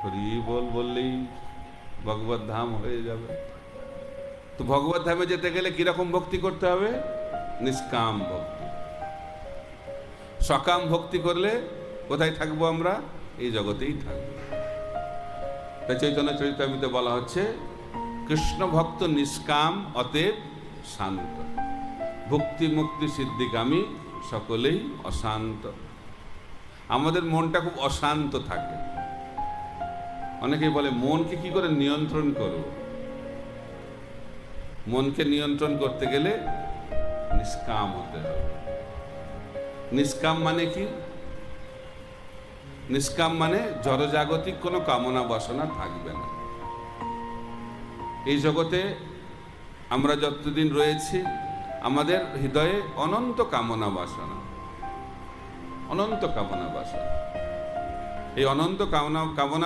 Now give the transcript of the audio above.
হরি বল বললেই ভগবত ধাম হয়ে যাবে। তো ভগবত ধামে যেতে গেলে কিরকম ভক্তি করতে হবে? নিষ্কাম ভক্তি। সকাম ভক্তি করলে কোথায় থাকবো আমরা? এই জগতেই থাকবো। তাই চৈতন্য চরিতামৃতে বলা হচ্ছে কৃষ্ণ ভক্ত নিষ্কাম অতএব শান্ত, ভক্তি মুক্তি সিদ্ধিকামী সকলেই অশান্ত। আমাদের মনটা খুব অশান্ত থাকে। অনেকেই বলে মনকে কি করে নিয়ন্ত্রণ করব? মনকে নিয়ন্ত্রণ করতে গেলে নিষ্কাম হতে হবে। নিষ্কাম মানে কি? নিষ্কাম মানে জড়জাগতিক কোনো কামনা বাসনা থাকবে না। এই জগতে আমরা যতদিন রয়েছি আমাদের হৃদয়ে অনন্ত কামনা বাসনা, অনন্ত কামনা বাসনা। এই অনন্ত কামনা